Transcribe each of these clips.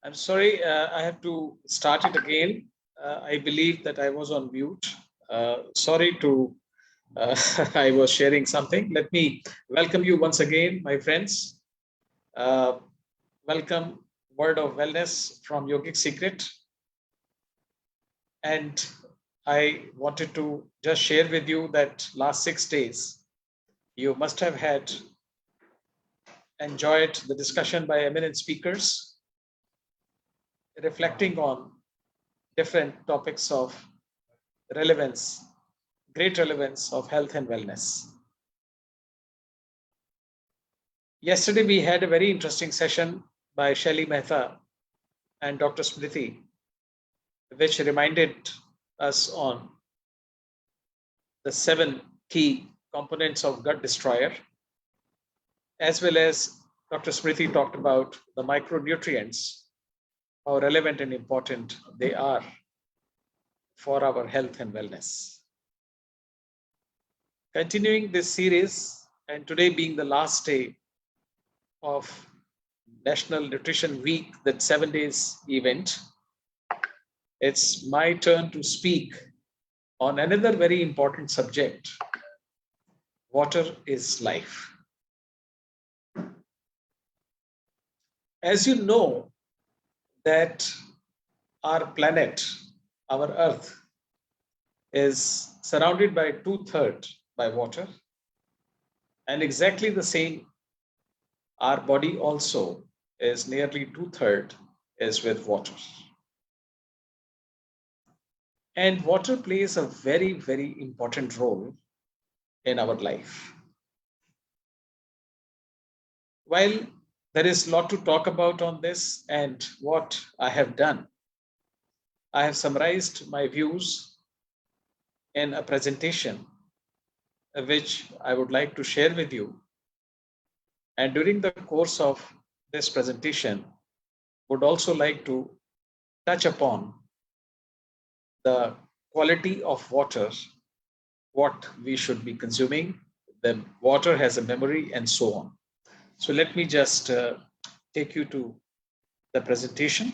I'm sorry, I have to start it again. I believe that I was on mute. Sorry to, I was sharing something. Let me welcome you once again, my friends. Uh, Welcome, Word of Wellness from Yogic Secret. And I wanted to just share with you that last 6 days, you must have had enjoyed the discussion by eminent speakers reflecting on different topics of relevance, great relevance of health and wellness. Yesterday, we had a very interesting session by Shelly Mehta and Dr. Smriti, which reminded us on the 7 key components of gut destroyer, as well as Dr. Smriti talked about the micronutrients, how relevant and important they are for our health and wellness. Continuing this series, and today being the last day of National Nutrition Week, that 7 days event, it's my turn to speak on another very important subject. Water is life. As you know, that our planet, our Earth, is surrounded by 2/3 by water, and exactly the same, our body also is nearly 2/3 is with water. And water plays a very, very important role in our life. While there is a lot to talk about on this and what I have done, I have summarized my views in a presentation which I would like to share with you. And during the course of this presentation, would also like to touch upon the quality of water, what we should be consuming, the water has a memory, and so on. So let me just take you to the presentation.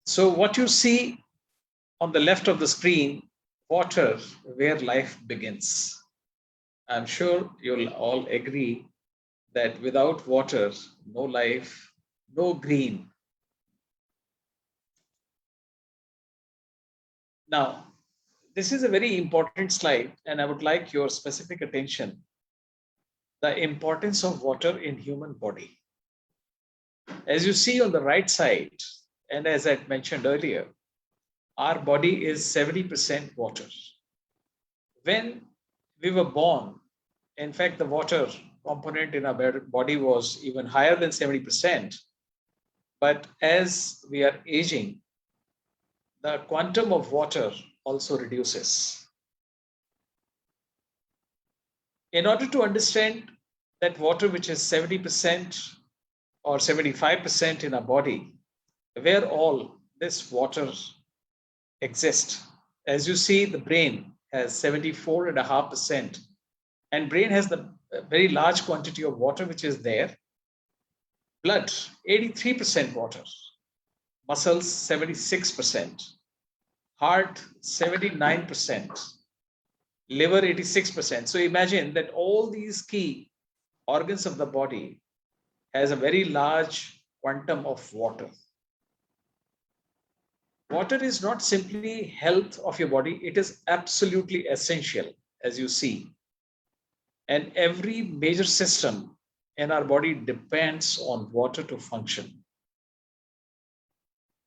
So what you see on the left of the screen, water, where life begins. I'm sure you'll all agree that without water, no life, no green. Now, this is a very important slide, and I would like your specific attention. The importance of water in human body. As you see on the right side, and as I mentioned earlier, our body is 70% water. When we were born, in fact, the water component in our body was even higher than 70%. But as we are aging, the quantum of water also reduces. In order to understand that water, which is 70% or 75% in our body, where all this water exists, as you see, the brain has 74.5%, and brain has the very large quantity of water which is there. Blood, 83% water. Muscles, 76%. Heart, 79%. Liver, 86%. So imagine that all these key organs of the body has a very large quantum of water. Water is not simply health of your body, it is absolutely essential, as you see. And every major system in our body depends on water to function.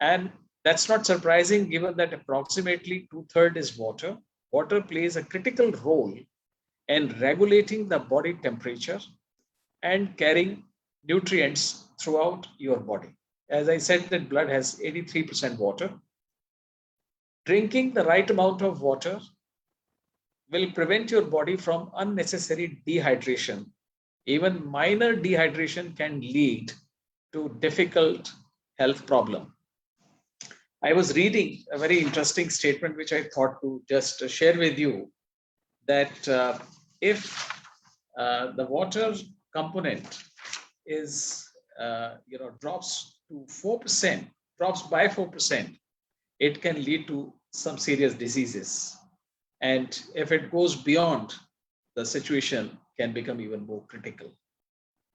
And that's not surprising given that approximately 2/3 is water. Water plays a critical role in regulating the body temperature and carrying nutrients throughout your body. As I said, that blood has 83% water. Drinking the right amount of water will prevent your body from unnecessary dehydration Even minor dehydration can lead to difficult health problem. I was reading a very interesting statement which I thought to just share with you, that if the water component is drops to 4%, drops by 4%, it can lead to some serious diseases. And if it goes beyond, the situation can become even more critical.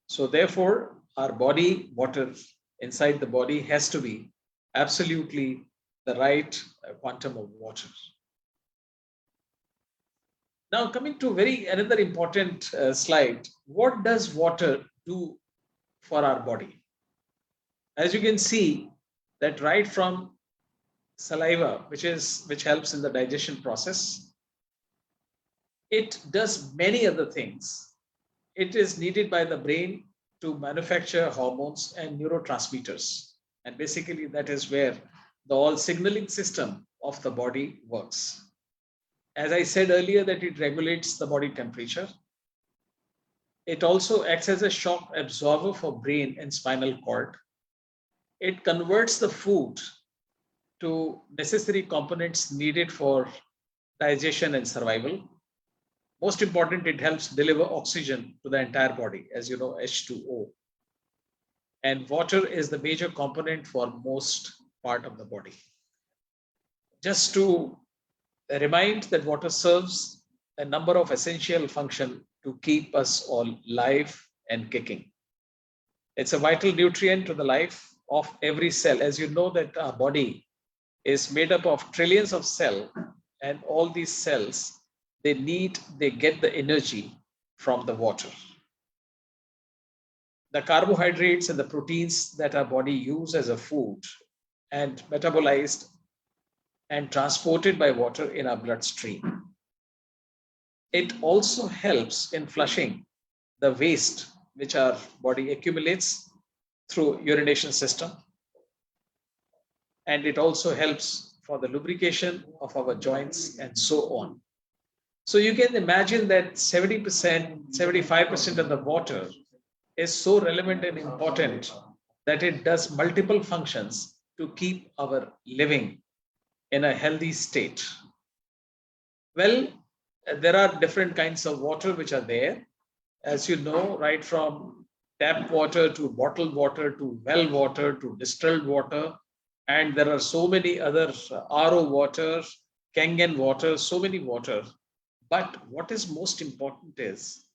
So therefore, our body, water inside the body has to be absolutely the right quantum of water. Now, coming to another important slide, what does water do for our body? As you can see, that right from saliva, which helps in the digestion process, it does many other things. It is needed by the brain to manufacture hormones and neurotransmitters. And basically, that is where the whole signaling system of the body works. As I said earlier, that it regulates the body temperature. It also acts as a shock absorber for brain and spinal cord. It converts the food to necessary components needed for digestion and survival. Most important, it helps deliver oxygen to the entire body, as you know, H2O. And water is the major component for most part of the body. Just to remind that water serves a number of essential functions to keep us all live and kicking. It's a vital nutrient to the life of every cell. As you know, that our body is made up of trillions of cells, and all these cells, they get the energy from the water. The carbohydrates and the proteins that our body use as a food and metabolized and transported by water in our bloodstream. It also helps in flushing the waste which our body accumulates through urination system. And it also helps for the lubrication of our joints and so on. So you can imagine that 70%, 75% of the water is so relevant and important that it does multiple functions to keep our living in a healthy state. Well, there are different kinds of water which are there. As you know, right from tap water to bottled water to well water to distilled water. And there are so many other RO water, Kangen water, so many water. But what is most important is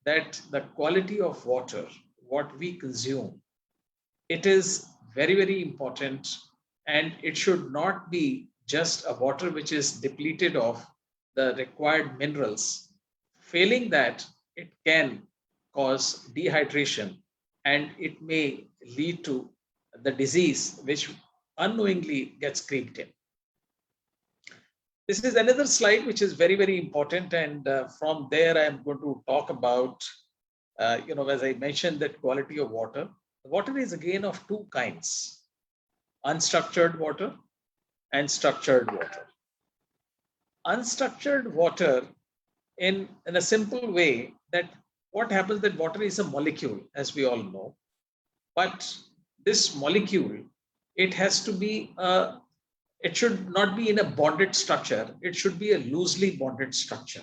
that the quality of water, what we consume, it is very, very important. And it should not be just a water which is depleted of the required minerals. Failing that, it can cause dehydration and it may lead to the disease which unknowingly gets creeped in. This is another slide which is very, very important. And from there, I'm going to talk about, as I mentioned, that quality of water. Water is again of two kinds: unstructured water and structured water. Unstructured water, in a simple way, that what happens, that water is a molecule, as we all know. But this molecule, it has to be it should not be in a bonded structure. It should be a loosely bonded structure.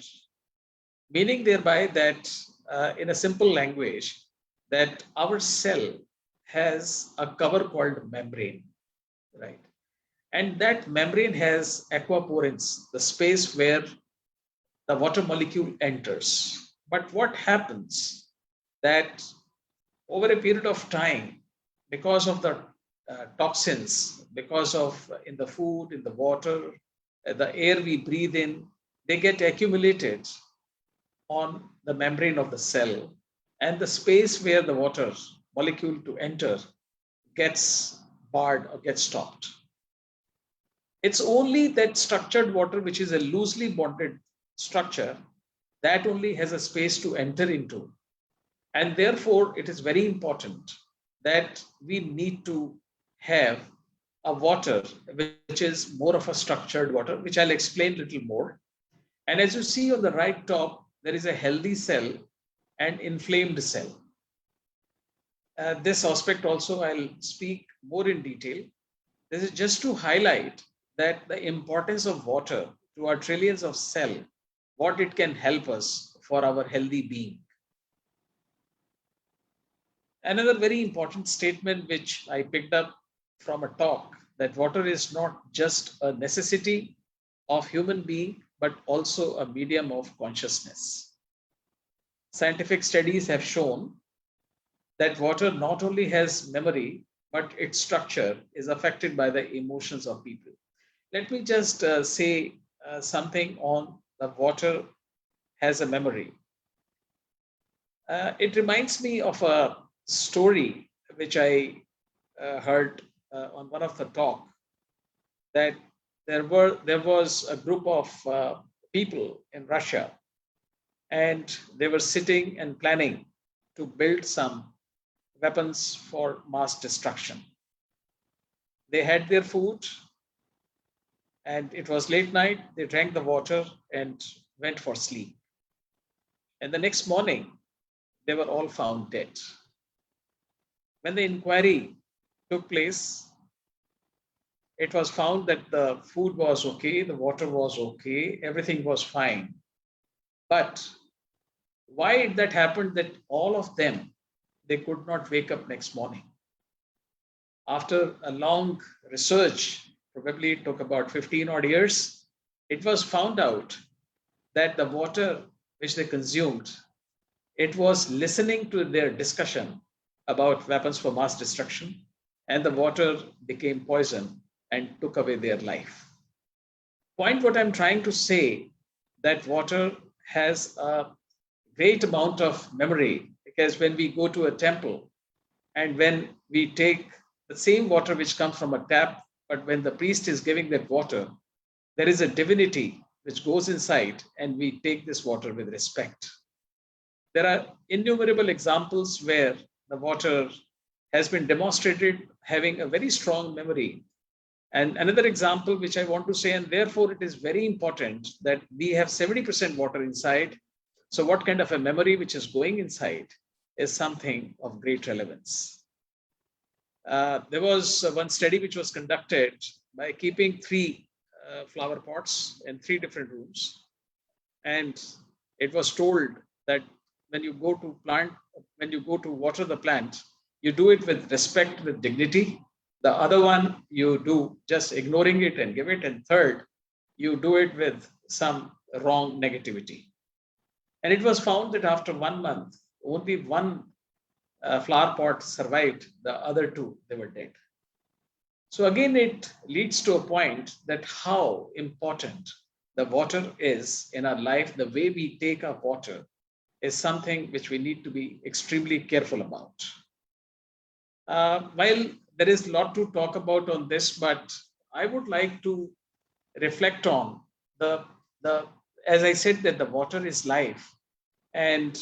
Meaning thereby that, in a simple language, that our cell has a cover called membrane, right? And that membrane has aquaporins, the space where the water molecule enters. But what happens that over a period of time, because of the toxins, because of in the food, in the water, the air we breathe in, they get accumulated on the membrane of the cell, and the space where the water molecule to enter gets barred or gets stopped. It's only that structured water, which is a loosely bonded structure, that only has a space to enter into. And therefore, it is very important that we need to have a water which is more of a structured water, which I'll explain a little more. And as you see on the right top, there is a healthy cell, and inflamed cell. This aspect also I'll speak more in detail. This is just to highlight that the importance of water to our trillions of cells, what it can help us for our healthy being. Another very important statement which I picked up from a talk, that water is not just a necessity of human being, but also a medium of consciousness. Scientific studies have shown that water not only has memory, but its structure is affected by the emotions of people. Let me just say something on the water has a memory. It reminds me of a story which I heard on one of the talk, that there was a group of people in Russia, and they were sitting and planning to build some weapons for mass destruction. They had their food, and it was late night. They drank the water and went for sleep. And the next morning, they were all found dead. When the inquiry took place, it was found that the food was okay, the water was okay, everything was fine. But why did that happen that all of them, they could not wake up next morning? After a long research, probably it took about 15 odd years, it was found out that the water which they consumed, it was listening to their discussion about weapons for mass destruction, and the water became poison and took away their life. Point what I'm trying to say, that water has a great amount of memory, because when we go to a temple and when we take the same water which comes from a tap, but when the priest is giving that water, there is a divinity which goes inside, and we take this water with respect. There are innumerable examples where the water has been demonstrated having a very strong memory. And another example which I want to say, and therefore it is very important that we have 70% water inside. So what kind of a memory which is going inside is something of great relevance. There was one study which was conducted by keeping three flower pots in three different rooms. And it was told that when you go to water the plant, you do it with respect, with dignity. The other one, you do just ignoring it and give it. And third, you do it with some wrong negativity. And it was found that after 1 month, only one flower pot survived. The other two, they were dead. So again, it leads to a point that how important the water is in our life. The way we take our water is something which we need to be extremely careful about. While there is a lot to talk about on this, but I would like to reflect on the as I said, that the water is life. And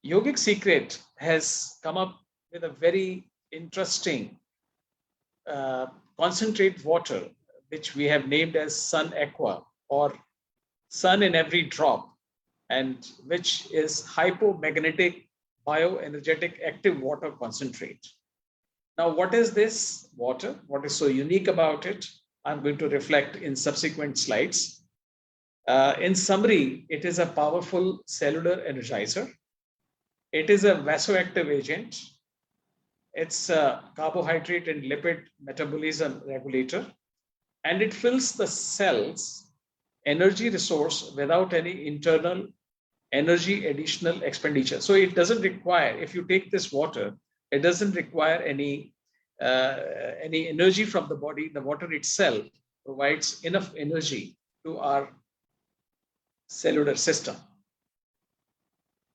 Yogic Secret has come up with a very interesting concentrate water, which we have named as Sun Aqua, or sun in every drop, and which is hypomagnetic bioenergetic active water concentrate. Now, what is this water? What is so unique about it? I'm going to reflect in subsequent slides. In summary, it is a powerful cellular energizer. It is a vasoactive agent. It's a carbohydrate and lipid metabolism regulator, and it fills the cell's energy resource without any internal energy additional expenditure. So it doesn't require, if you take this water, it doesn't require any energy from the body. The water itself provides enough energy to our cellular system.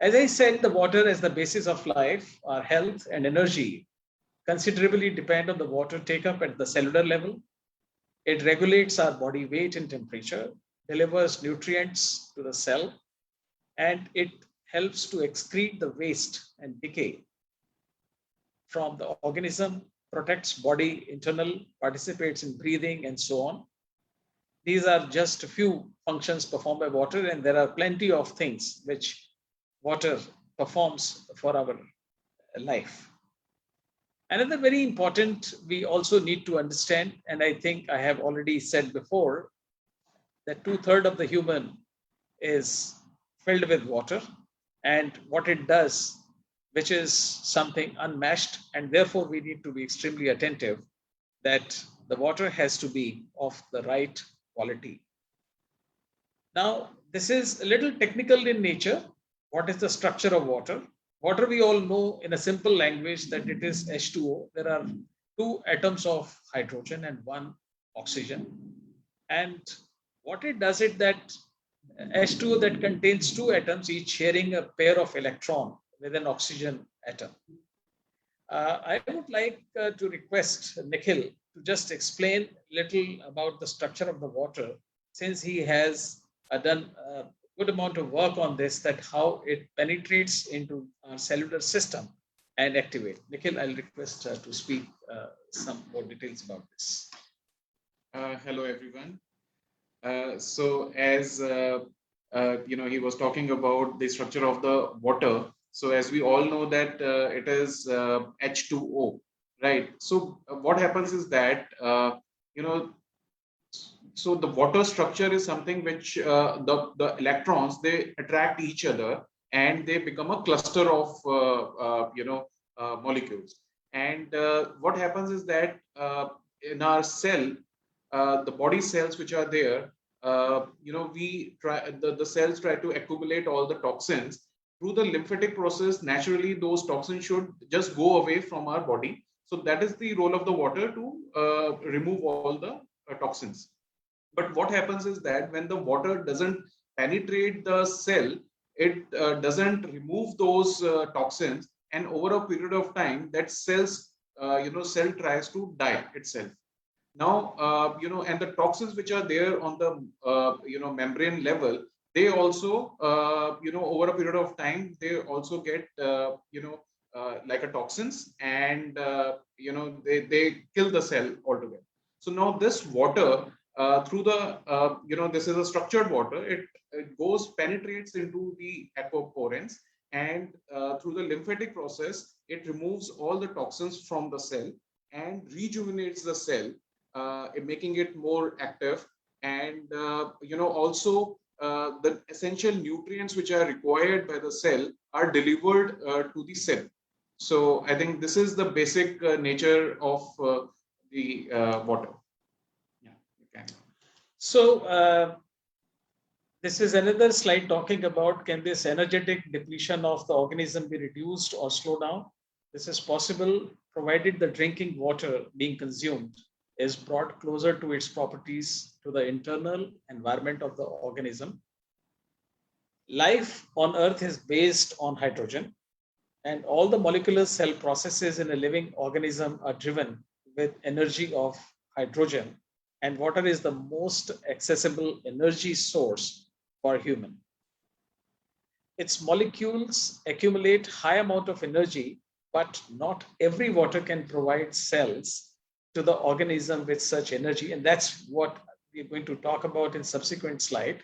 As I said, the water is the basis of life. Our health and energy considerably depend on the water take-up at the cellular level. It regulates our body weight and temperature, delivers nutrients to the cell, and it helps to excrete the waste and decay from the organism, protects body internal, participates in breathing, and so on. These are just a few functions performed by water, and there are plenty of things which water performs for our life. Another very important, we also need to understand, and I think I have already said before, that 2/3 of the human is filled with water, and what it does, which is something unmatched, and therefore we need to be extremely attentive that the water has to be of the right quality. Now, this is a little technical in nature. What is the structure of water? Water, we all know in a simple language that it is H2O. There are two atoms of hydrogen and one oxygen. And what it does is that H2O that contains two atoms, each sharing a pair of electron with an oxygen atom. I would like to request Nikhil to just explain a little about the structure of the water, since he has done a good amount of work on this, that how it penetrates into our cellular system and activate. Nikhil, I'll request to speak some more details about this. Hello, everyone. So as he was talking about the structure of the water. So as we all know that it is H2O, right? So what happens is that so the water structure is something which the electrons, they attract each other and they become a cluster of molecules. And what happens is that in our cell, the body cells which are there, we try the cells try to accumulate all the toxins through the lymphatic process. Naturally, those toxins should just go away from our body. So that is the role of the water, to remove all the toxins. But what happens is that when the water doesn't penetrate the cell, it doesn't remove those toxins, and over a period of time, that cell tries to die itself. Now, and the toxins which are there on the membrane level, they also over a period of time, they also get like a toxins, and they kill the cell altogether. So now this water, through the this is a structured water, it goes, penetrates into the aquaporins, and through the lymphatic process, it removes all the toxins from the cell and rejuvenates the cell, making it more active. And also the essential nutrients which are required by the cell are delivered to the cell. So I think this is the basic nature of the water. So this is another slide talking about, can this energetic depletion of the organism be reduced or slowed down? This is possible provided the drinking water being consumed is brought closer to its properties, to the internal environment of the organism. Life on Earth is based on hydrogen, and all the molecular cell processes in a living organism are driven with energy of hydrogen, and water is the most accessible energy source for human. Its molecules accumulate high amount of energy, but not every water can provide cells to the organism with such energy, and that's what we're going to talk about in subsequent slide.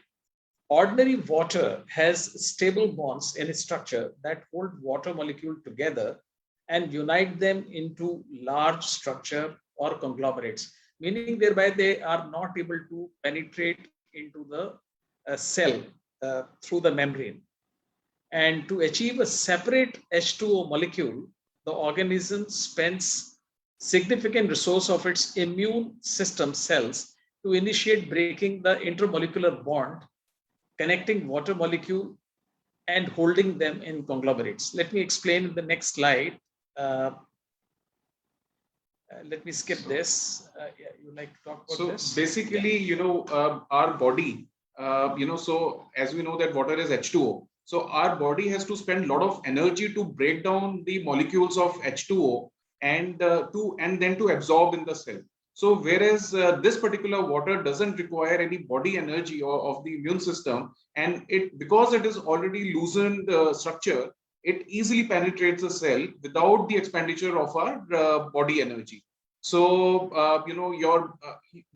Ordinary water has stable bonds in its structure that hold water molecule together and unite them into large structure or conglomerates, meaning thereby they are not able to penetrate into the cell through the membrane. And to achieve a separate H2O molecule, the organism spends significant resource of its immune system cells to initiate breaking the intermolecular bond connecting water molecule and holding them in conglomerates. Let me explain in the next slide. Let me skip this. You like to talk about this? So basically, our body, so as we know that water is H2O. So our body has to spend a lot of energy to break down the molecules of H2O and then to absorb in the cell. So whereas this particular water doesn't require any body energy of the immune system, and because it is already loosened structure, it easily penetrates the cell without the expenditure of our body energy. So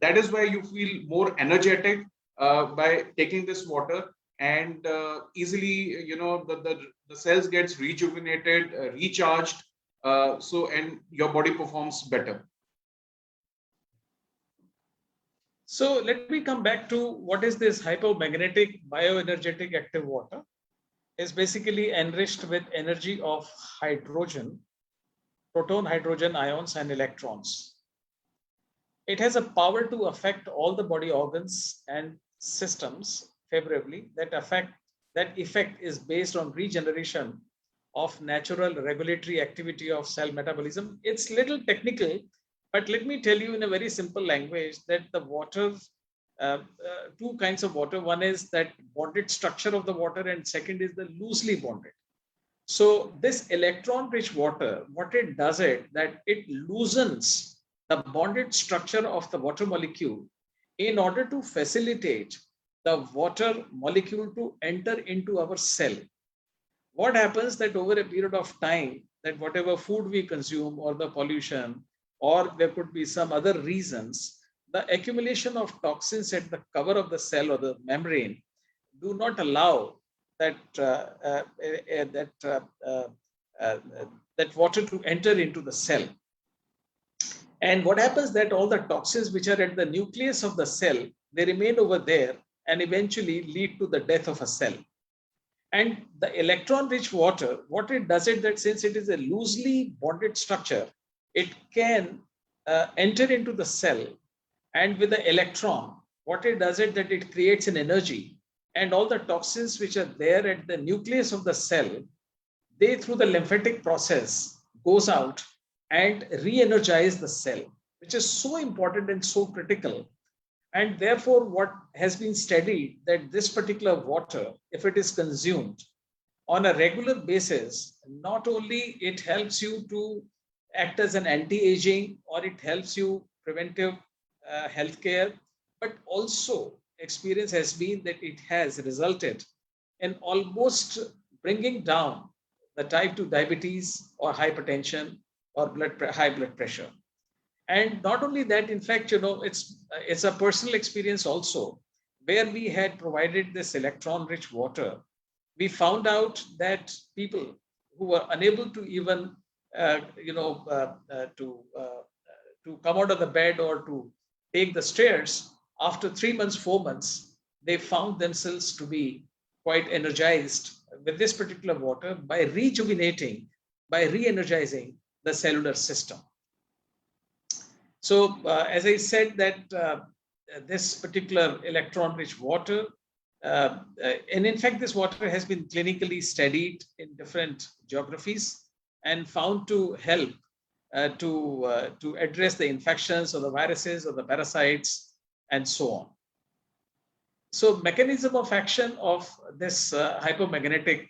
that is why you feel more energetic by taking this water. and easily, the cells gets rejuvenated, recharged, and your body performs better. So let me come back to what is this hypomagnetic bioenergetic active water. Is basically enriched with energy of hydrogen, proton, hydrogen ions, and electrons. It has a power to affect all the body organs and systems favorably. That effect is based on regeneration of natural regulatory activity of cell metabolism. It's little technical, but let me tell you in a very simple language that the water, two kinds of water. One is that bonded structure of the water, and second is the loosely bonded. So this electron-rich water, what it does that it loosens the bonded structure of the water molecule in order to facilitate the water molecule to enter into our cell. What happens that over a period of time, that whatever food we consume or the pollution, or there could be some other reasons, the accumulation of toxins at the cover of the cell or the membrane do not allow that that uh, that water to enter into the cell. And what happens that all the toxins which are at the nucleus of the cell, they remain over there and eventually lead to the death of a cell. And the electron rich water, what it does that since it is a loosely bonded structure, it can enter into the cell, and with the electron, what it does that it creates an energy, and all the toxins which are there at the nucleus of the cell, they through the lymphatic process goes out and re-energize the cell, which is so important and so critical. And therefore, what has been studied that this particular water, if it is consumed on a regular basis, not only it helps you to act as an anti-aging, or it helps you preventive healthcare, but also experience has been that it has resulted in almost bringing down the type 2 diabetes or hypertension or high blood pressure. And not only that, in fact, it's a personal experience also, where we had provided this electron rich water. We found out that people who were unable to even to come out of the bed or to take the stairs, after 3 months, 4 months, they found themselves to be quite energized with this particular water by rejuvenating, by re-energizing the cellular system. So, as I said, that this particular electron-rich water, and in fact, this water has been clinically studied in different geographies and found to help to address the infections or the viruses or the parasites and so on. So, mechanism of action of this hypomagnetic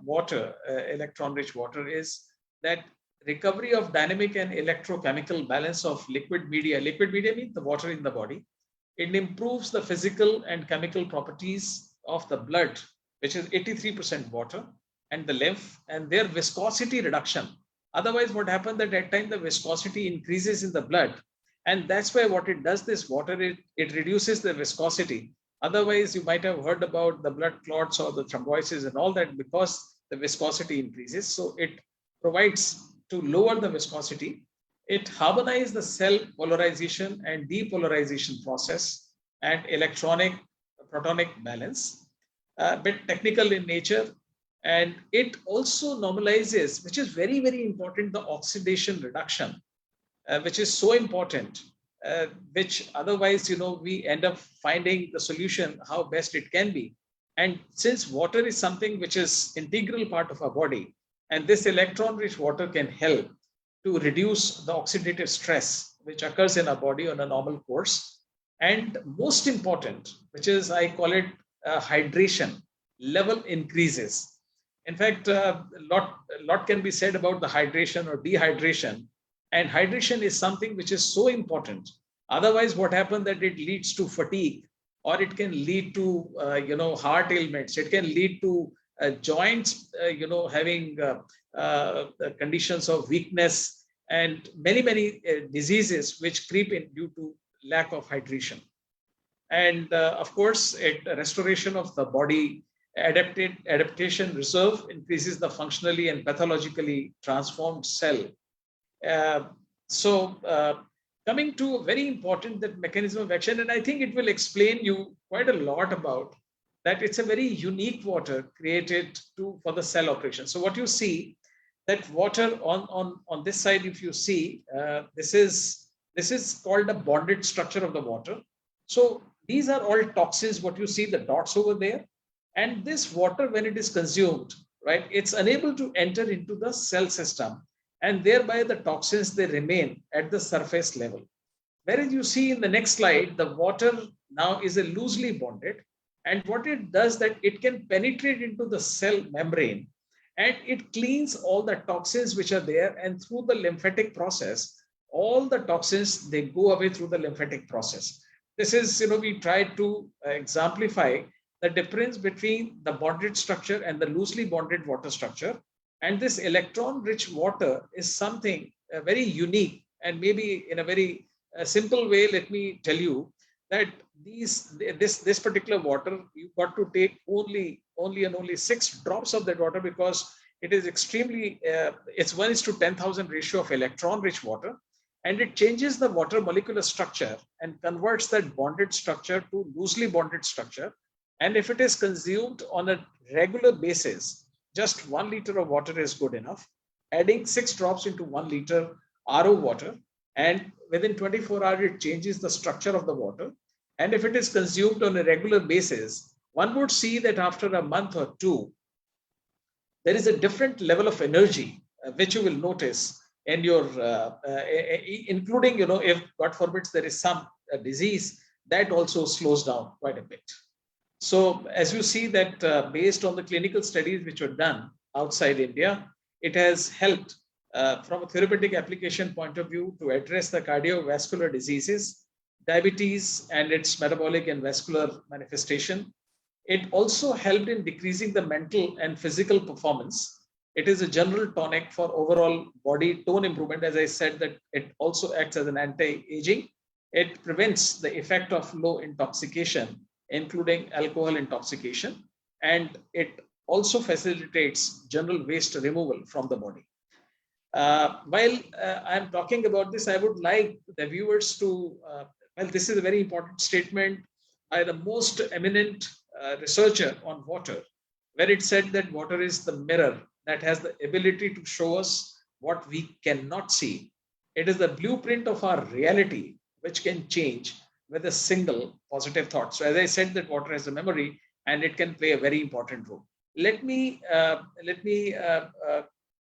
water, electron-rich water, is that recovery of dynamic and electrochemical balance of liquid media. Liquid media means the water in the body. It improves the physical and chemical properties of the blood, which is 83% water, and the lymph, and their viscosity reduction. Otherwise, what happens that at times the viscosity increases in the blood, and that's why what it does, this water, it reduces the viscosity. Otherwise, you might have heard about the blood clots or the thrombosis and all that, because the viscosity increases. So it provides to lower the viscosity. It harmonizes the cell polarization and depolarization process and electronic protonic balance, a bit technical in nature. And it also normalizes, which is very, very important, the oxidation reduction, which is so important, which otherwise, we end up finding the solution how best it can be. And since water is something which is integral part of our body, and this electron-rich water can help to reduce the oxidative stress which occurs in our body on a normal course. And most important, which is, I call it hydration level increases. In fact, a lot can be said about the hydration or dehydration. And hydration is something which is so important. Otherwise, what happens that it leads to fatigue, or it can lead to heart ailments. It can lead to joints, having conditions of weakness, and many diseases which creep in due to lack of hydration. And of course, restoration of the body adaptation reserve increases the functionally and pathologically transformed cell. Uh, so, coming to a very important that mechanism of action, and I think it will explain you quite a lot about that. It's a very unique water created for the cell operation. So what you see, that water on this side, if you see, this is called a bonded structure of the water. So these are all toxins. What you see, the dots over there, and this water, when it is consumed, right, it's unable to enter into the cell system, and thereby the toxins, they remain at the surface level. Whereas you see in the next slide, the water now is a loosely bonded, and what it does, that it can penetrate into the cell membrane, and it cleans all the toxins which are there, and through the lymphatic process, all the toxins, they go away through the lymphatic process. This is, we try to exemplify the difference between the bonded structure and the loosely bonded water structure. And this electron rich water is something very unique, and maybe in a very simple way, let me tell you that this particular water, you got to take only 6 drops of that water, because it is extremely, it's 1:10,000 ratio of electron rich water, and it changes the water molecular structure and converts that bonded structure to loosely bonded structure. And if it is consumed on a regular basis, just 1 liter of water is good enough. Adding 6 drops into 1 liter RO water, and within 24 hours, it changes the structure of the water. And if it is consumed on a regular basis, one would see that after a month or two, there is a different level of energy, which you will notice in your, including, if God forbids there is some disease, that also slows down quite a bit. So as you see that based on the clinical studies which were done outside India, it has helped from a therapeutic application point of view to address the cardiovascular diseases, diabetes and its metabolic and vascular manifestation. It also helped in decreasing the mental and physical performance. It is a general tonic for overall body tone improvement. As I said, that it also acts as an anti-aging. It prevents the effect of low intoxication, including alcohol intoxication, and it also facilitates general waste removal from the body. While I'm talking about this, I would like the viewers to, this is a very important statement by the most eminent researcher on water, where it said that water is the mirror that has the ability to show us what we cannot see. It is the blueprint of our reality, which can change with a single positive thought. So as I said, that water has a memory, and it can play a very important role. Let me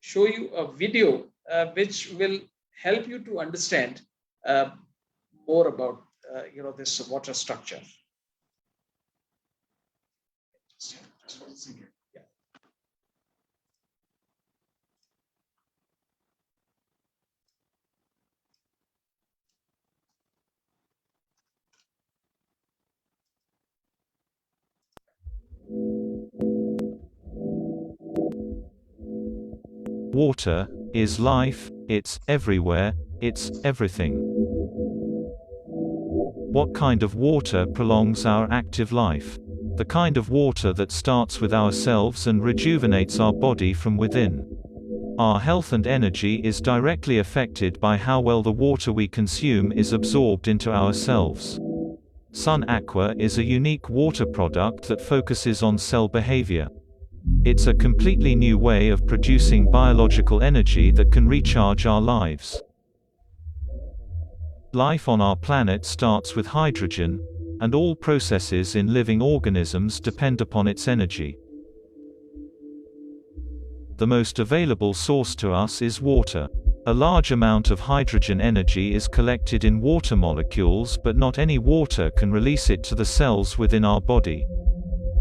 show you a video which will help you to understand more about this water structure. Yeah. Water is life, it's everywhere, it's everything. What kind of water prolongs our active life? The kind of water that starts with ourselves and rejuvenates our body from within. Our health and energy is directly affected by how well the water we consume is absorbed into our cells. Sun Aqua is a unique water product that focuses on cell behavior. It's a completely new way of producing biological energy that can recharge our lives. Life on our planet starts with hydrogen, and all processes in living organisms depend upon its energy. The most available source to us is water. A large amount of hydrogen energy is collected in water molecules, but not any water can release it to the cells within our body.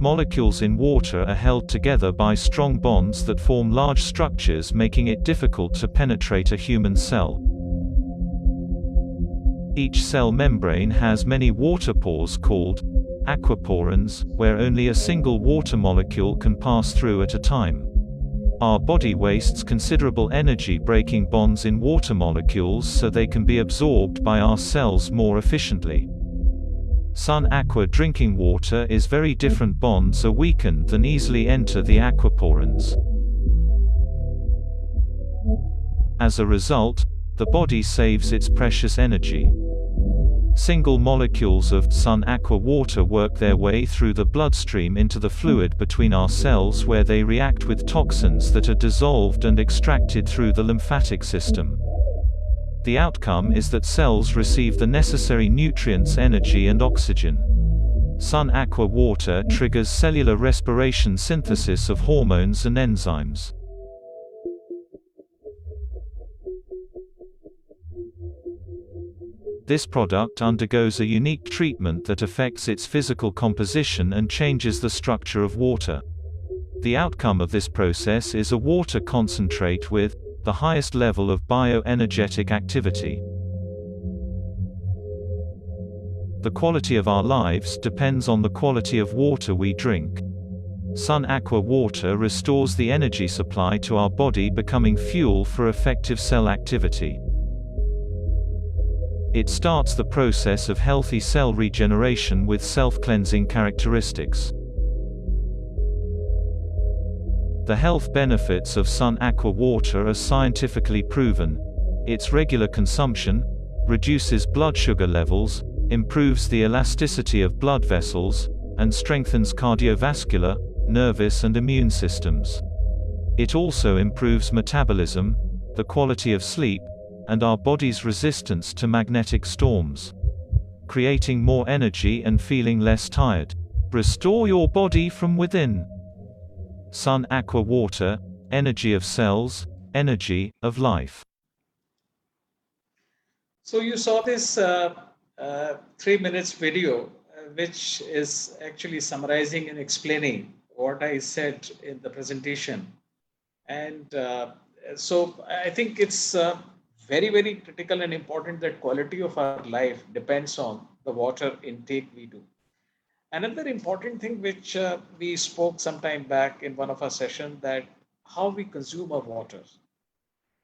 Molecules in water are held together by strong bonds that form large structures, making it difficult to penetrate a human cell. Each cell membrane has many water pores called aquaporins, where only a single water molecule can pass through at a time. Our body wastes considerable energy breaking bonds in water molecules so they can be absorbed by our cells more efficiently. Sun Aqua drinking water is very different. Bonds are weakened than easily enter the aquaporins. As a result, the body saves its precious energy. Single molecules of Sun Aqua water work their way through the bloodstream into the fluid between our cells, where they react with toxins that are dissolved and extracted through the lymphatic system. The outcome is that cells receive the necessary nutrients, energy and oxygen. Sun Aqua water triggers cellular respiration, synthesis of hormones and enzymes. This product undergoes a unique treatment that affects its physical composition and changes the structure of water. The outcome of this process is a water concentrate with the highest level of bioenergetic activity. The quality of our lives depends on the quality of water we drink. Sun Aqua water restores the energy supply to our body, becoming fuel for effective cell activity. It starts the process of healthy cell regeneration with self-cleansing characteristics. The health benefits of Sun Aqua water are scientifically proven. Its regular consumption reduces blood sugar levels, improves the elasticity of blood vessels, and strengthens cardiovascular, nervous and immune systems. It also improves metabolism, the quality of sleep, and our body's resistance to magnetic storms, creating more energy and feeling less tired. Restore your body from within. Sun Aqua water, energy of cells, energy of life. So you saw this 3 minutes video, which is actually summarizing and explaining what I said in the presentation. And so I think it's very, very critical and important that quality of our life depends on the water intake we do. Another important thing which we spoke some time back in one of our sessions, that how we consume our water.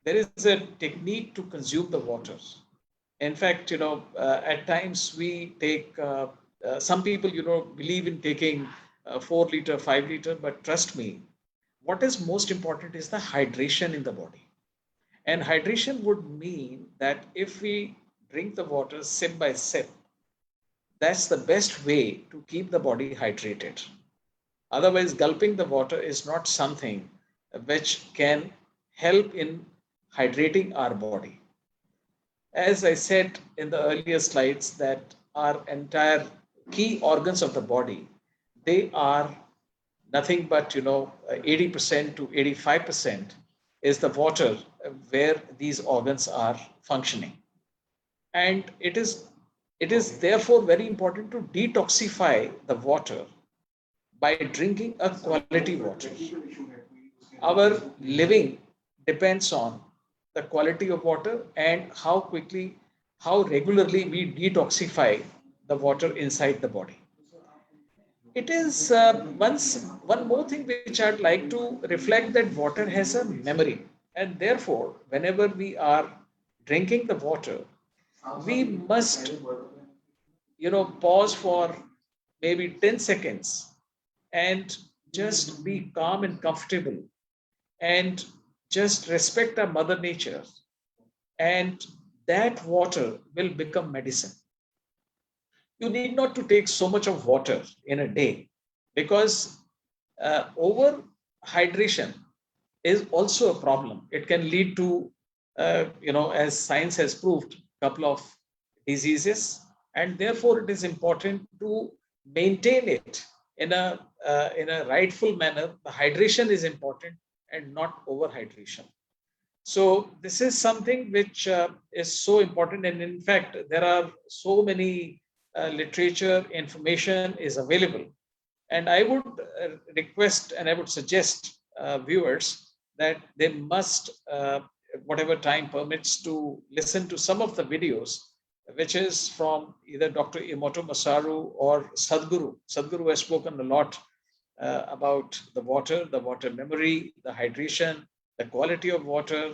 There is a technique to consume the water. In fact, at times we take, some people, believe in taking 4 liter, 5 liter, but trust me, what is most important is the hydration in the body. And hydration would mean that if we drink the water sip by sip, that's the best way to keep the body hydrated. Otherwise, gulping the water is not something which can help in hydrating our body. As I said in the earlier slides, that our entire key organs of the body, they are nothing but 80% to 85% is the water where these organs are functioning. And it is therefore very important to detoxify the water by drinking a quality water. Our living depends on the quality of water and how quickly, how regularly we detoxify the water inside the body. It is one more thing which I'd like to reflect, that water has a memory, and therefore, whenever we are drinking the water, we must, pause for maybe 10 seconds and just be calm and comfortable and just respect our mother nature, and that water will become medicine. You need not to take so much of water in a day, because over hydration is also a problem. It can lead to, as science has proved, a couple of diseases, and therefore it is important to maintain it in a rightful manner. The hydration is important and not overhydration. So this is something which is so important, and in fact, there are so many literature information is available, and I would request and I would suggest viewers that they must, whatever time permits, to listen to some of the videos, which is from either Dr. Imoto Masaru or Sadhguru. Sadhguru has spoken a lot about the water memory, the hydration, the quality of water.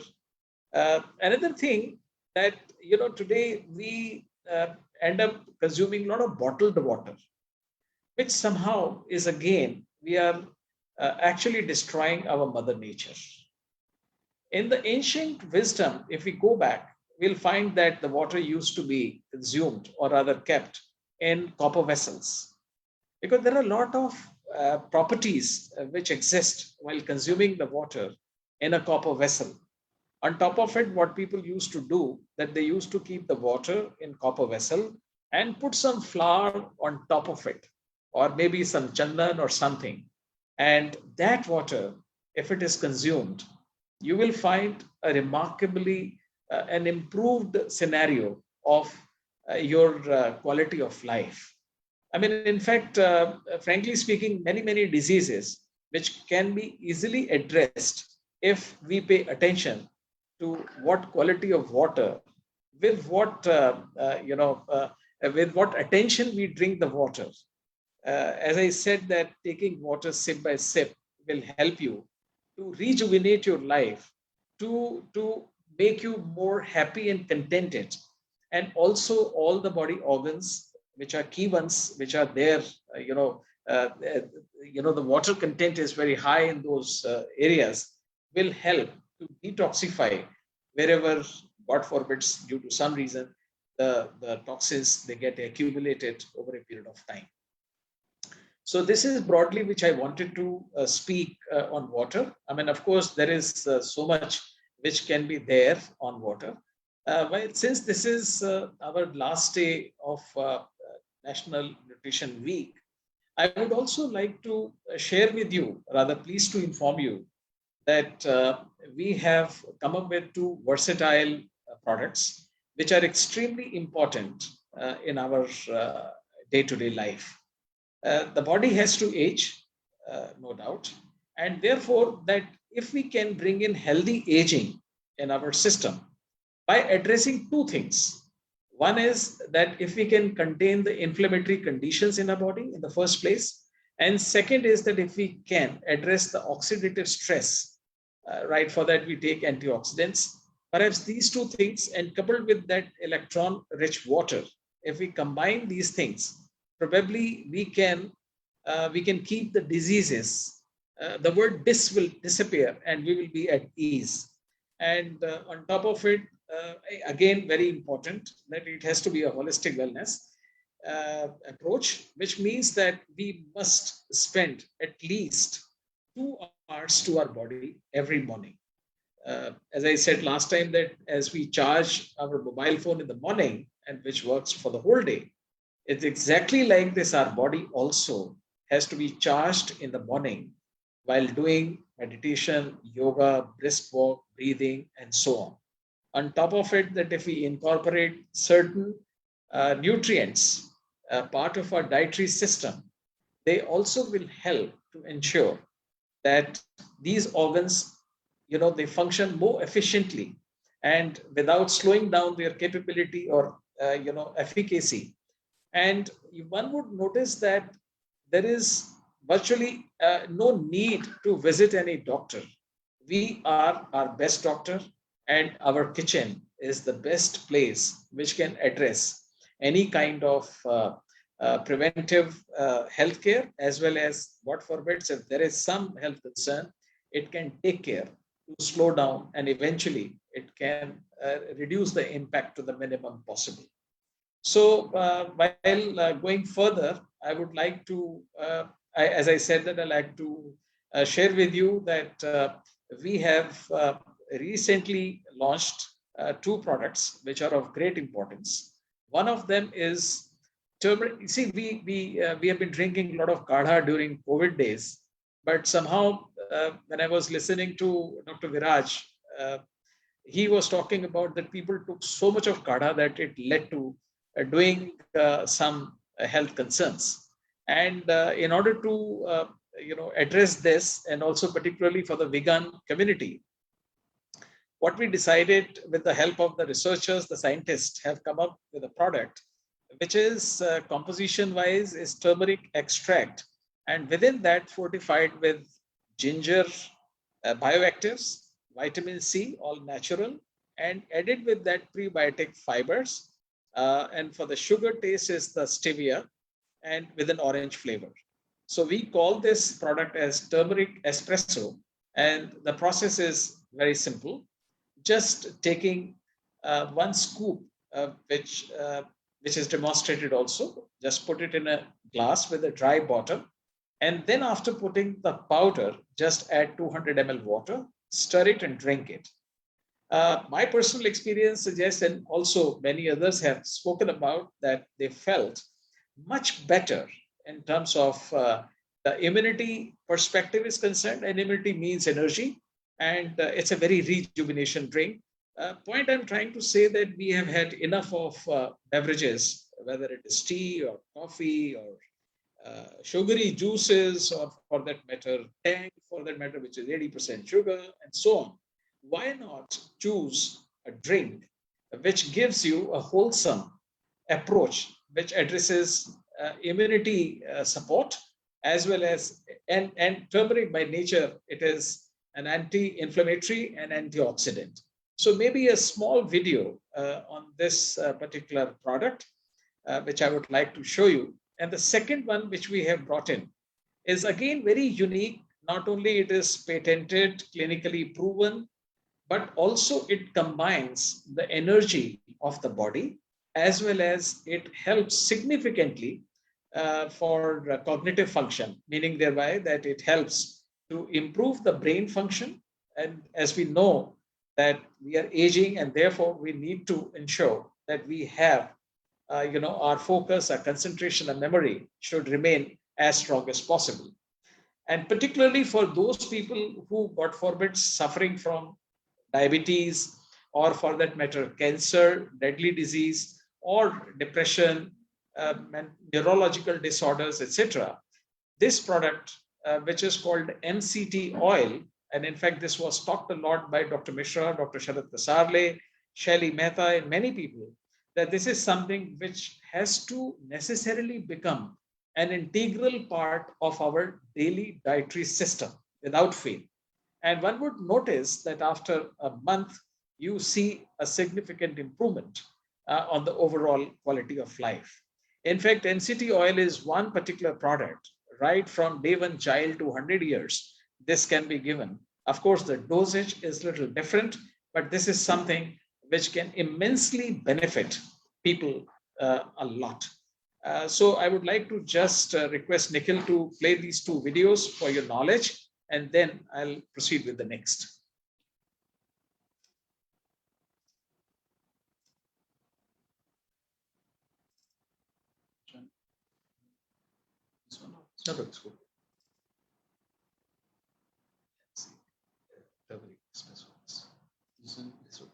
Another thing that, today we end up consuming a lot of bottled water, which somehow is again, we are actually destroying our mother nature. In the ancient wisdom, if we go back, we'll find that the water used to be consumed or rather kept in copper vessels, because there are a lot of properties which exist while consuming the water in a copper vessel. On top of it, what people used to do, that they used to keep the water in copper vessel and put some flour on top of it, or maybe some chandan or something. And that water, if it is consumed, you will find a remarkably an improved scenario of your quality of life. I mean, in fact, frankly speaking, many diseases which can be easily addressed if we pay attention to what quality of water, with what with what attention we drink the water. As I said, that taking water sip by sip will help you to rejuvenate your life, to make you more happy and contented, and also all the body organs which are key ones, which are there. Uh, uh, the water content is very high in those areas, will help to detoxify wherever, God forbids, due to some reason, the toxins they get accumulated over a period of time. So this is broadly which I wanted to speak on water. I mean, of course, there is so much which can be there on water. Well, since this is our last day of National Nutrition Week, I would also like to share with you, rather pleased to inform you, that we have come up with two versatile products which are extremely important in our day-to-day life. The body has to age, no doubt, and therefore that if we can bring in healthy aging in our system by addressing two things. One is that if we can contain the inflammatory conditions in our body in the first place, and second is that if we can address the oxidative stress, right, for that we take antioxidants. Perhaps these two things, and coupled with that electron rich water, if we combine these things, probably we can keep the diseases. The word dis will disappear, and we will be at ease. And on top of it, again, very important that it has to be a holistic wellness approach, which means that we must spend at least 2 hours to our body every morning. As I said last time, that as we charge our mobile phone in the morning, and which works for the whole day, it's exactly like this. Our body also has to be charged in the morning while doing meditation, yoga, brisk walk, breathing, and so on. On top of it, that if we incorporate certain nutrients, part of our dietary system, they also will help to ensure that these organs, they function more efficiently and without slowing down their capability or efficacy. And one would notice that there is virtually no need to visit any doctor. We are our best doctor, and our kitchen is the best place which can address any kind of preventive healthcare, as well as, what forbids, if there is some health concern, it can take care to slow down, and eventually it can reduce the impact to the minimum possible. So while going further, I would like to, as I said, that I like to share with you that we have recently launched two products which are of great importance. One of them is turmeric. You see, we have been drinking a lot of kadha during COVID days, but somehow when I was listening to Dr. Viraj, he was talking about that people took so much of kadha that it led to doing some health concerns. And in order to address this, and also particularly for the vegan community, what we decided, with the help of the researchers, the scientists have come up with a product which is composition wise is turmeric extract, and within that fortified with ginger bioactives, vitamin C, all natural, and added with that prebiotic fibers, And for the sugar taste is the stevia and with an orange flavor. So we call this product as turmeric espresso. And the process is very simple. Just taking one scoop, which is demonstrated also, just put it in a glass with a dry bottom. And then after putting the powder, just add 200 ml water, stir it and drink it. My personal experience suggests, and also many others have spoken about, that they felt much better in terms of the immunity perspective is concerned. And immunity means energy, and it's a very rejuvenation drink. Point I'm trying to say that we have had enough of beverages, whether it is tea or coffee or sugary juices, or for that matter, tang, for that matter, which is 80% sugar, and so on. Why not choose a drink which gives you a wholesome approach, which addresses immunity support, as well as, and turmeric by nature, it is an anti-inflammatory and antioxidant. So maybe a small video on this particular product, which I would like to show you. And the second one, which we have brought in, is again very unique. Not only it is patented, clinically proven, but also it combines the energy of the body, as well as it helps significantly for cognitive function, meaning thereby that it helps to improve the brain function. And as we know that we are aging, and therefore we need to ensure that we have our focus, our concentration, and memory should remain as strong as possible. And particularly for those people who, God forbid, suffering from diabetes, or for that matter, cancer, deadly disease, or depression, neurological disorders, etc. This product, which is called MCT oil, and in fact, this was talked a lot by Dr. Mishra, Dr. Sharad Kasarle, Shaili Mehta, and many people, that this is something which has to necessarily become an integral part of our daily dietary system without fail. And one would notice that after a month, you see a significant improvement on the overall quality of life. In fact, NCT oil is one particular product, right from day one child to 100 years, this can be given. Of course, the dosage is a little different, but this is something which can immensely benefit people a lot. So I would like to just request Nikhil to play these two videos for your knowledge, and then I'll proceed with the next. This one, no, that's good. This one. This one. This one.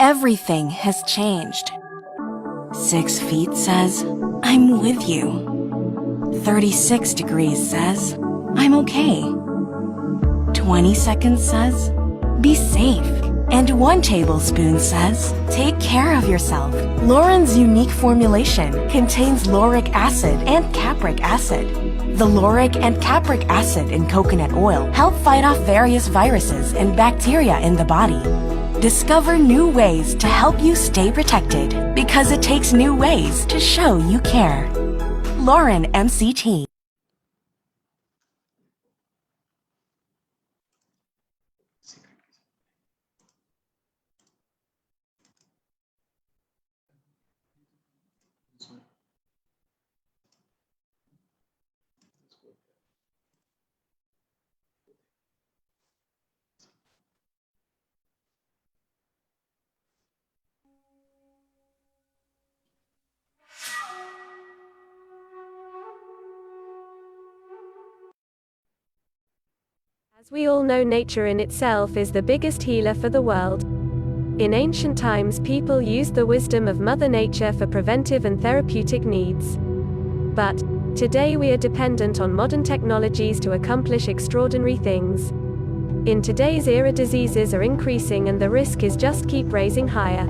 Everything has changed. 6 feet says, I'm with you. 36 degrees says, I'm okay. 20 seconds says, be safe. And 1 tablespoon says, take care of yourself. Lauren's unique formulation contains lauric acid and capric acid. The lauric and capric acid in coconut oil help fight off various viruses and bacteria in the body. Discover new ways to help you stay protected, because it takes new ways to show you care. Lauren MCT. As we all know, nature in itself is the biggest healer for the world. In ancient times, people used the wisdom of Mother Nature for preventive and therapeutic needs. But today we are dependent on modern technologies to accomplish extraordinary things. In today's era, diseases are increasing and the risk is just keep raising higher.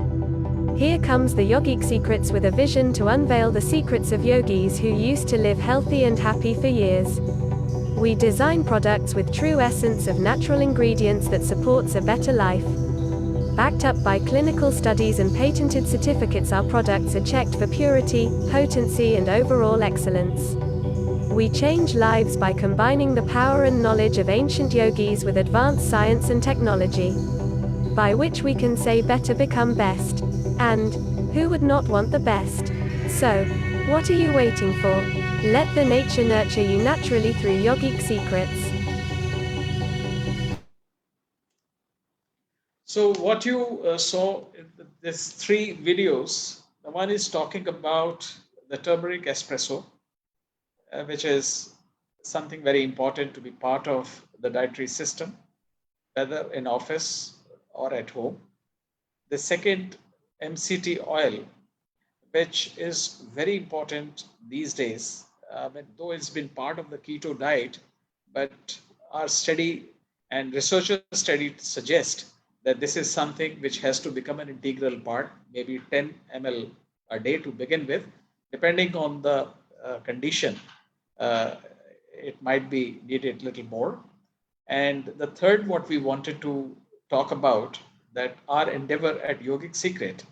Here comes the Yogic Secrets with a vision to unveil the secrets of yogis who used to live healthy and happy for years. We design products with true essence of natural ingredients that supports a better life. Backed up by clinical studies and patented certificates, our products are checked for purity, potency and overall excellence. We change lives by combining the power and knowledge of ancient yogis with advanced science and technology, by which we can say better become best. And who would not want the best? So, what are you waiting for? Let the nature nurture you naturally through Yogic Secrets. So what you saw in these 3 videos, the one is talking about the turmeric espresso, which is something very important to be part of the dietary system, whether in office or at home. The second, MCT oil, which is very important these days, though it's been part of the keto diet, but our study and researchers' study suggest that this is something which has to become an integral part, maybe 10 ml a day to begin with. Depending on the condition, it might be needed a little more. And the third, what we wanted to talk about, that our endeavor at Yogic Secret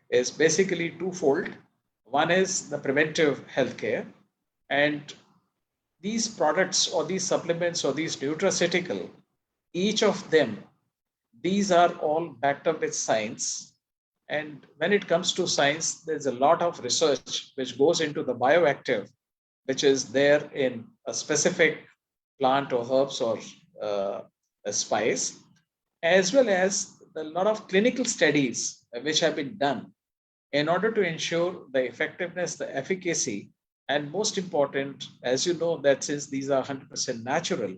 is basically twofold. One is the preventive healthcare, and these products or these supplements or these nutraceutical, each of them, these are all backed up with science. And when it comes to science, there's a lot of research which goes into the bioactive, which is there in a specific plant or herbs or a spice, as well as a lot of clinical studies which have been done in order to ensure the effectiveness, the efficacy, and most important, as you know, that since these are 100% natural,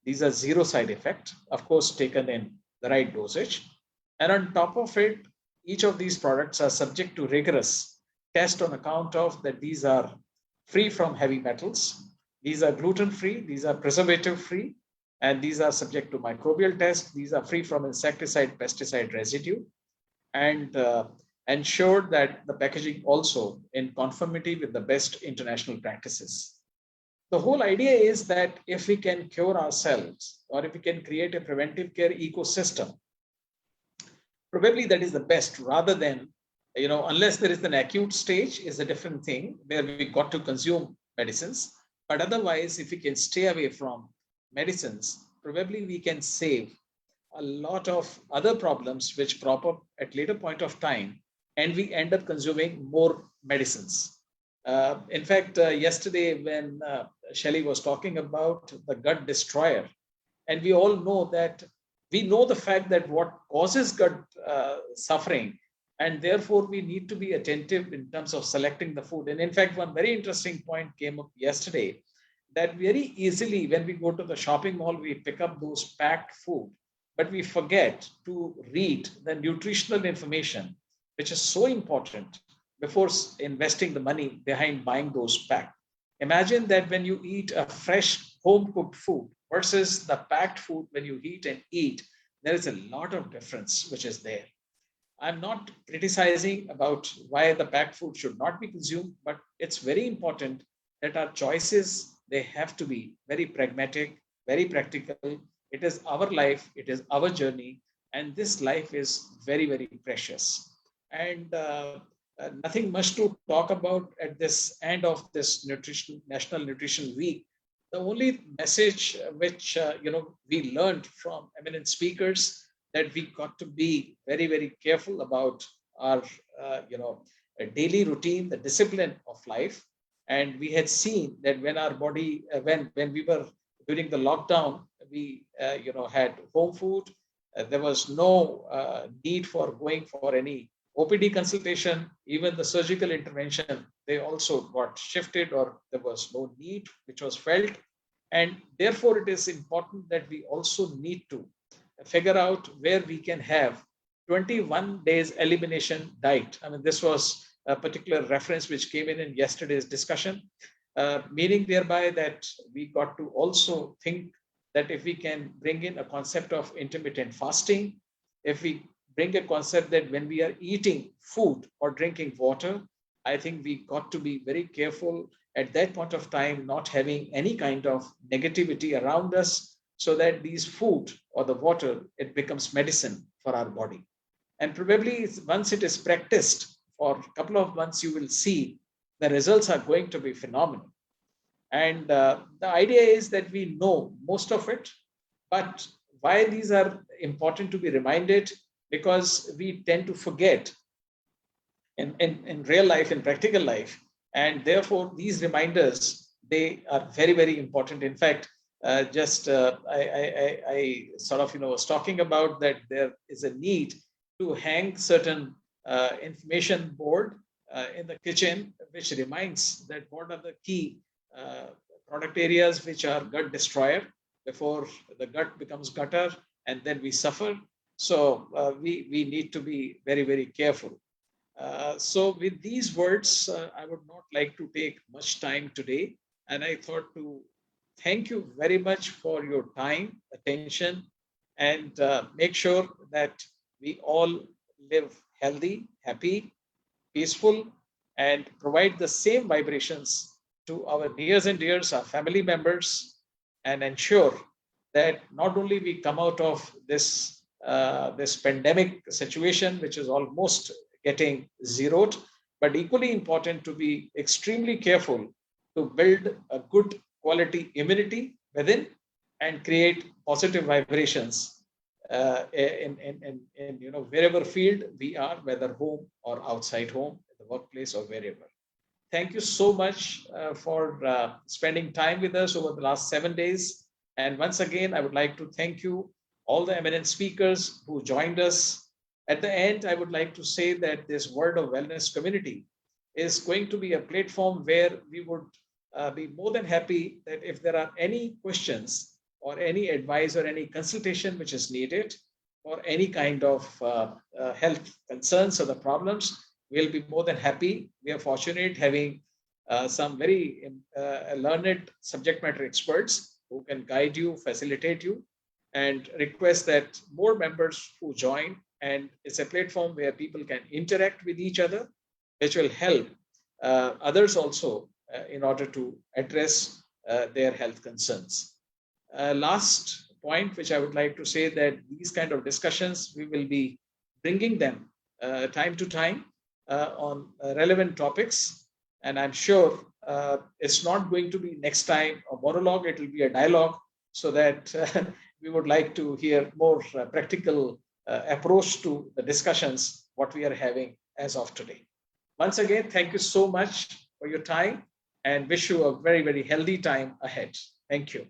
these are zero side effect, of course, taken in the right dosage. And on top of it, each of these products are subject to rigorous test on account of that these are free from heavy metals, these are gluten free, these are preservative free, and these are subject to microbial test. These are free from insecticide, pesticide residue, and ensure that the packaging also in conformity with the best international practices. The whole idea is that if we can cure ourselves or if we can create a preventive care ecosystem, probably that is the best, rather than, unless there is an acute stage is a different thing where we got to consume medicines. But otherwise, if we can stay away from medicines, probably we can save a lot of other problems which crop up at later point of time, and we end up consuming more medicines. In fact, yesterday when Shelley was talking about the gut destroyer, and we all know that we know the fact that what causes gut suffering, and therefore we need to be attentive in terms of selecting the food. And in fact, one very interesting point came up yesterday, that very easily when we go to the shopping mall, we pick up those packed food, but we forget to read the nutritional information, which is so important before investing the money behind buying those packed. Imagine that when you eat a fresh home cooked food versus the packed food when you eat, there is a lot of difference which is there. I'm not criticizing about why the packed food should not be consumed, but it's very important that our choices they have to be very pragmatic, very practical. It is our life, it is our journey, and this life is very, very precious. And nothing much to talk about at this end of this nutrition National Nutrition Week. The only message which we learned from eminent speakers that we got to be very, very careful about our daily routine, the discipline of life. And we had seen that when our body when we were during the lockdown, we had home food. There was no need for going for any OPD consultation. Even the surgical intervention, they also got shifted, or there was no need which was felt. And therefore it is important that we also need to figure out where we can have 21 days elimination diet. I mean, this was a particular reference which came in yesterday's discussion, meaning thereby that we got to also think that if we can bring in a concept of intermittent fasting, if we bring a concept that when we are eating food or drinking water, I think we got to be very careful at that point of time, not having any kind of negativity around us, so that these food or the water, it becomes medicine for our body. And probably once it is practiced for a couple of months, you will see the results are going to be phenomenal. And the idea is that we know most of it, but why these are important to be reminded, because we tend to forget in real life, in practical life. And therefore, these reminders, they are very, very important. In fact, I sort of was talking about that there is a need to hang certain information board in the kitchen, which reminds that what are the key product areas which are gut destroyer before the gut becomes gutter, and then we suffer. So we need to be very, very careful. So with these words, I would not like to take much time today, and I thought to thank you very much for your time, attention, and make sure that we all live healthy, happy, peaceful, and provide the same vibrations to our nears and dears, our family members, and ensure that not only we come out of this pandemic situation, which is almost getting zeroed, but equally important to be extremely careful to build a good quality immunity within and create positive vibrations in wherever field we are, whether home or outside home, the workplace or wherever. Thank you so much for spending time with us over the last 7 days. And once again, I would like to thank you, all the eminent speakers who joined us. At the end, I would like to say that this World of Wellness community is going to be a platform where we would be more than happy that if there are any questions or any advice or any consultation which is needed, or any kind of health concerns or the problems, we'll be more than happy. We are fortunate having some very learned subject matter experts who can guide you, facilitate you, and request that more members who join. And it's a platform where people can interact with each other, which will help others also in order to address their health concerns. Last point, which I would like to say, that these kind of discussions, we will be bringing them time to time on relevant topics. And I'm sure it's not going to be next time a monologue, it will be a dialogue, so that we would like to hear more practical approach to the discussions, what we are having as of today. Once again, thank you so much for your time, and wish you a very, very healthy time ahead. Thank you.